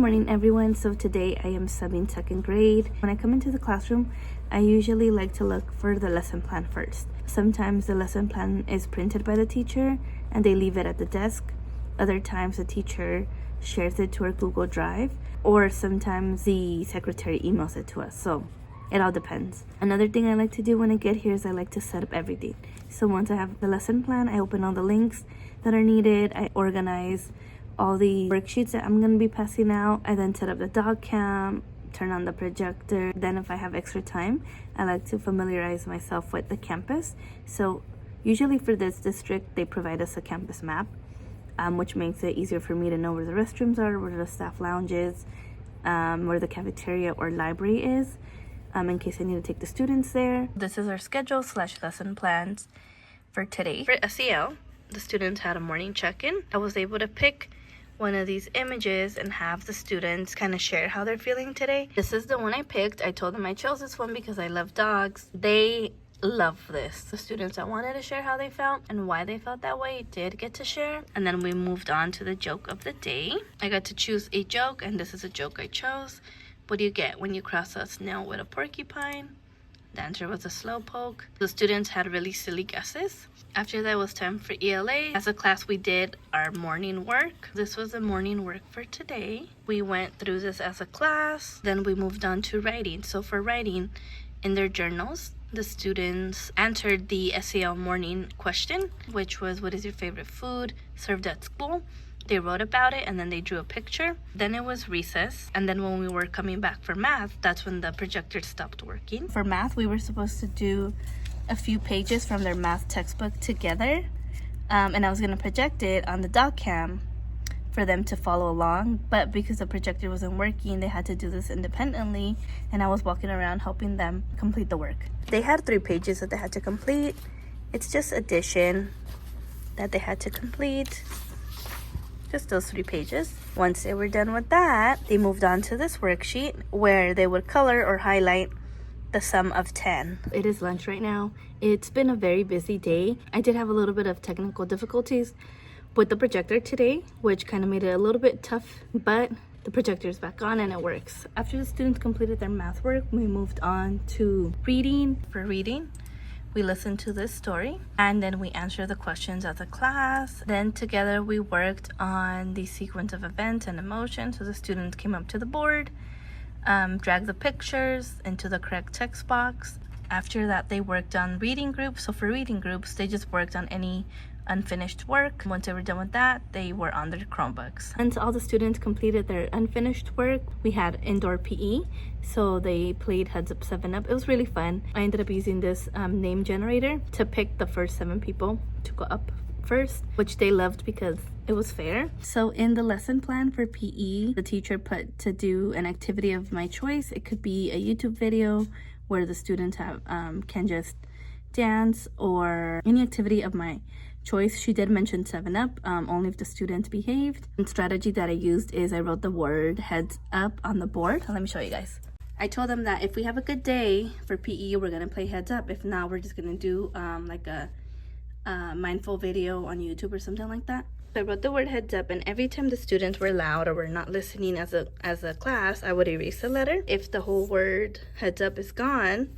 morning everyone. So today I am subbing second grade. When I come into the classroom, I usually like to look for the lesson plan first. Sometimes the lesson plan is printed by the teacher and they leave it at the desk. Other times the teacher shares it to our Google Drive, or sometimes the secretary emails it to us. So it all depends. Another thing I like to do when I get here is I like to set up everything. So once I have the lesson plan, I open all the links that are needed. I organize all the worksheets that I'm going to be passing out. I then set up the dog cam, turn on the projector. Then if I have extra time, I like to familiarize myself with the campus. So usually for this district, they provide us a campus map, which makes it easier for me to know where the restrooms are, where the staff lounge is, where the cafeteria or library is, in case I need to take the students there. This is our schedule / lesson plans for today. For SEL, the students had a morning check-in. I was able to pick one of these images and have the students kind of share how they're feeling today. This is the one I picked. I told them I chose this one because I love dogs. They love this. The students that wanted to share how they felt and why they felt that way did get to share. And then we moved on to the joke of the day. I got to choose a joke, and this is a joke I chose. What do you get when you cross a snail with a porcupine? The answer was a slowpoke. The students had really silly guesses. After that, it was time for ELA. As a class, we did our morning work. This was the morning work for today. We went through this as a class. Then we moved on to writing. So for writing, in their journals, the students answered the SEL morning question, which was, what is your favorite food served at school? They wrote about it and then they drew a picture. Then it was recess. And then when we were coming back for math, that's when the projector stopped working. For math, we were supposed to do a few pages from their math textbook together. And I was going to project it on the dog cam for them to follow along. But because the projector wasn't working, they had to do this independently. And I was walking around helping them complete the work. They had 3 pages that they had to complete. It's just addition that they had to complete. Just those 3 pages. Once they were done with that, they moved on to this worksheet where they would color or highlight the sum of 10. It is lunch right now. It's been a very busy day. I did have a little bit of technical difficulties with the projector today, which kind of made it a little bit tough, but the projector is back on and it works. After the students completed their math work, we moved on to reading. For reading, we listened to this story and then we answered the questions as a class. Then together we worked on the sequence of events and emotions. So the students came up to the board, dragged the pictures into the correct text box. After that, they worked on reading groups. So for reading groups, they just worked on any unfinished work. Once they were done with that, they were on their Chromebooks. And all the students completed their unfinished work. We had indoor PE, so they played Heads Up 7-Up. It was really fun. I ended up using this name generator to pick the first 7 people to go up first, which they loved because it was fair. So in the lesson plan for PE, the teacher put to do an activity of my choice. It could be a YouTube video where the students can just dance, or any activity of my choice. She did mention 7-Up, only if the students behaved. And strategy that I used is I wrote the word heads up on the board. Let me show you guys. I told them that if we have a good day for PE, we're gonna play heads up. If not, we're just gonna do like a mindful video on YouTube or something like that. So I wrote the word heads up, and every time the students were loud or were not listening as a class, I would erase the letter. If the whole word heads up is gone,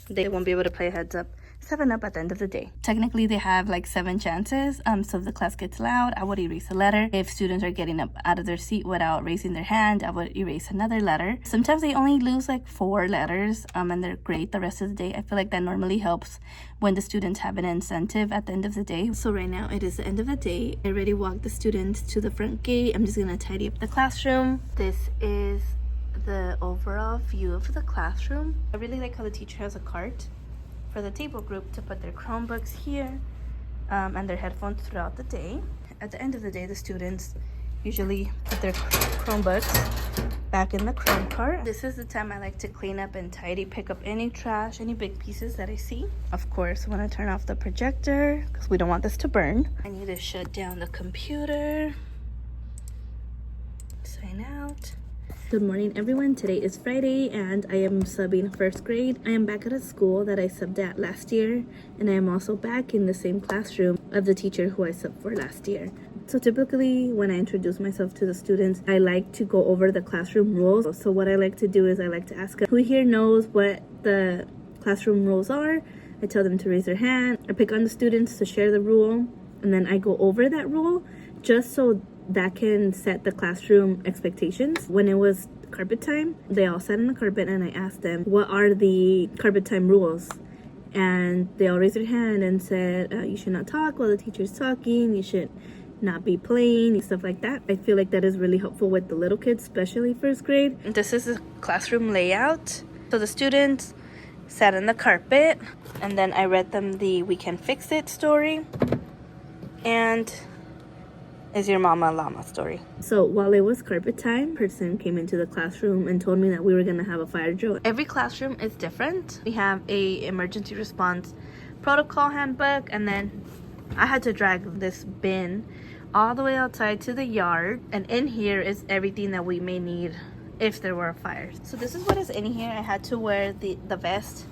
they won't be able to play heads up 7-Up at the end of the day. Technically, they have like 7 chances. So if the class gets loud, I would erase a letter. If students are getting up out of their seat without raising their hand, I would erase another letter. Sometimes they only lose like 4 letters, and they're great the rest of the day. I feel like that normally helps when the students have an incentive at the end of the day. So right now, it is the end of the day. I already walked the students to the front gate. I'm just gonna tidy up the classroom. This is the overall view of the classroom. I really like how the teacher has a cart for the table group to put their Chromebooks here and their headphones throughout the day. At the end of the day, the students usually put their Chromebooks back in the Chrome cart. This is the time I like to clean up and tidy, pick up any trash, any big pieces that I see. Of course, I want to turn off the projector because we don't want this to burn. I need to shut down the computer. Sign out. Good morning, everyone. Today is Friday and I am subbing first grade. I am back at a school that I subbed at last year, and I am also back in the same classroom of the teacher who I subbed for last year. So typically when I introduce myself to the students, I like to go over the classroom rules. So what I like to do is I like to ask who here knows what the classroom rules are. I tell them to raise their hand. I pick on the students to share the rule, and then I go over that rule just so that can set the classroom expectations. When it was carpet time, they all sat on the carpet and I asked them, what are the carpet time rules? And they all raised their hand and said, you should not talk while the teacher's talking, you should not be playing, stuff like that. I feel like that is really helpful with the little kids, especially first grade. This is the classroom layout. So the students sat on the carpet, and then I read them the "We Can Fix It" story and "Is Your Mama a Llama" story. So while it was carpet time, a person came into the classroom and told me that we were gonna have a fire drill. Every classroom is different. We have a emergency response protocol handbook, and then I had to drag this bin all the way outside to the yard, and in here is everything that we may need if there were a fire. So this is what is in here. I had to wear the vest.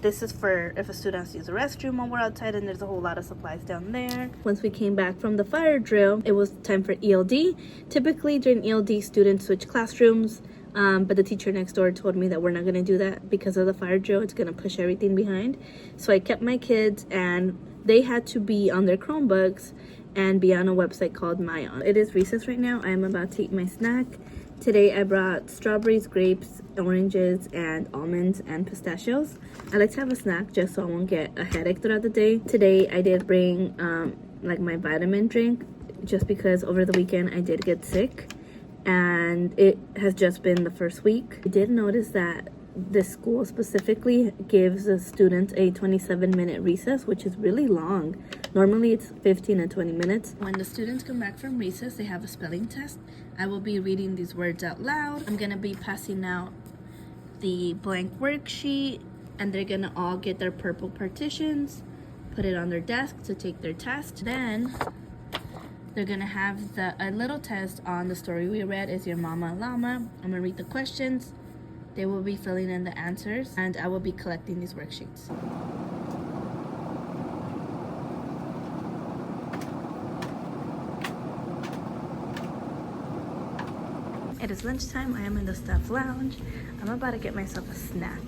This is for if a student has to use the restroom while we're outside, and there's a whole lot of supplies down there. Once we came back from the fire drill, it was time for ELD. Typically during ELD, students switch classrooms, but the teacher next door told me that we're not gonna do that because of the fire drill. It's gonna push everything behind. So I kept my kids, and they had to be on their Chromebooks and be on a website called Myon. It is recess right now. I am about to eat my snack. Today I brought strawberries, grapes, oranges, and almonds and pistachios. I like to have a snack just so I won't get a headache throughout the day. Today I did bring like my vitamin drink just because over the weekend I did get sick, and it has just been the first week. I did notice that this school specifically gives the students a 27-minute recess, which is really long. Normally it's 15 and 20 minutes. When the students come back from recess, they have a spelling test. I will be reading these words out loud. I'm gonna be passing out the blank worksheet, and they're gonna all get their purple partitions, put it on their desk to take their test. Then they're gonna have a little test on the story we read, Is Your Mama a Llama? I'm gonna read the questions. They will be filling in the answers, and I will be collecting these worksheets. It is lunchtime. I am in the staff lounge. I'm about to get myself a snack,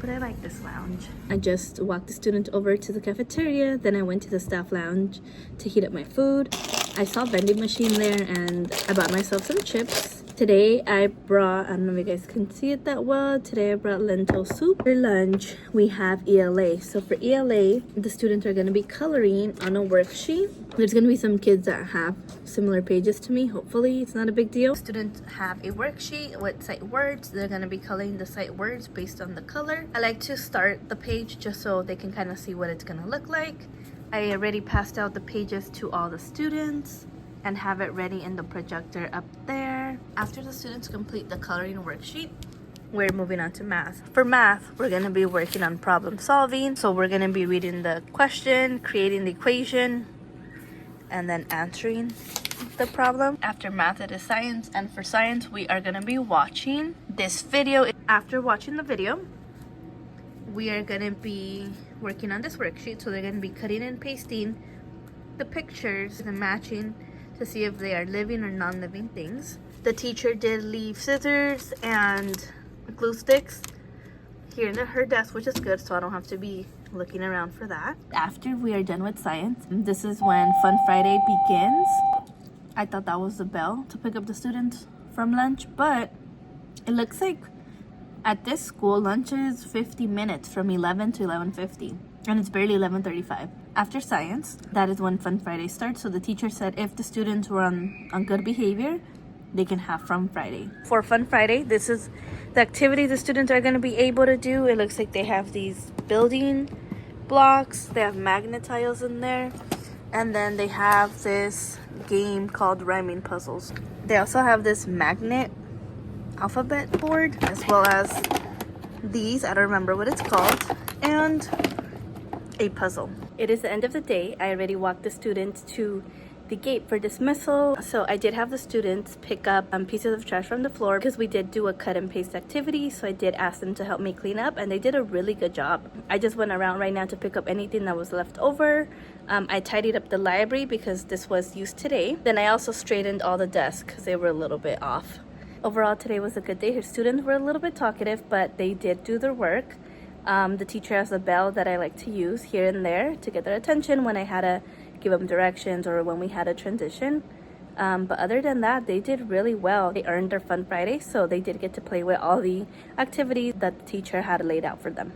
but I like this lounge. I just walked the student over to the cafeteria, then I went to the staff lounge to heat up my food. I saw a vending machine there, and I bought myself some chips. Today I brought, I don't know if you guys can see it that well, today I brought lentil soup. For lunch, we have ELA. So for ELA, the students are gonna be coloring on a worksheet. There's gonna be some kids that have similar pages to me. Hopefully it's not a big deal. Students have a worksheet with sight words. They're gonna be coloring the sight words based on the color. I like to start the page just so they can kind of see what it's gonna look like. I already passed out the pages to all the students and have it ready in the projector up there. After the students complete the coloring worksheet, we're moving on to math. For math, we're gonna be working on problem solving. So we're gonna be reading the question, creating the equation, and then answering the problem. After math, it is science, and for science, we are gonna be watching this video. After watching the video, we are gonna be working on this worksheet. So they're gonna be cutting and pasting the pictures and matching to see if they are living or non-living things. The teacher did leave scissors and glue sticks here in her desk, which is good, so I don't have to be looking around for that. After we are done with science, this is when Fun Friday begins. I thought that was the bell to pick up the students from lunch, but it looks like at this school, lunch is 50 minutes from 11 to 11:50, and it's barely 11:35. After science, that is when Fun Friday starts. So the teacher said if the students were on good behavior, they can have Fun Friday. For Fun Friday, this is the activity the students are going to be able to do. It looks like they have these building blocks. They have magnet tiles in there. And then they have this game called Rhyming Puzzles. They also have this magnet alphabet board, as well as these, I don't remember what it's called, and a puzzle. It is the end of the day. I already walked the students to the gate for dismissal. So I did have the students pick up pieces of trash from the floor because we did do a cut and paste activity. So I did ask them to help me clean up, and they did a really good job. I just went around right now to pick up anything that was left over. I tidied up the library because this was used today. Then I also straightened all the desks because they were a little bit off. Overall, today was a good day. Her students were a little bit talkative, but they did do their work. The teacher has a bell that I like to use here and there to get their attention when I had to give them directions or when we had a transition. But other than that, they did really well. They earned their Fun Friday, so they did get to play with all the activities that the teacher had laid out for them.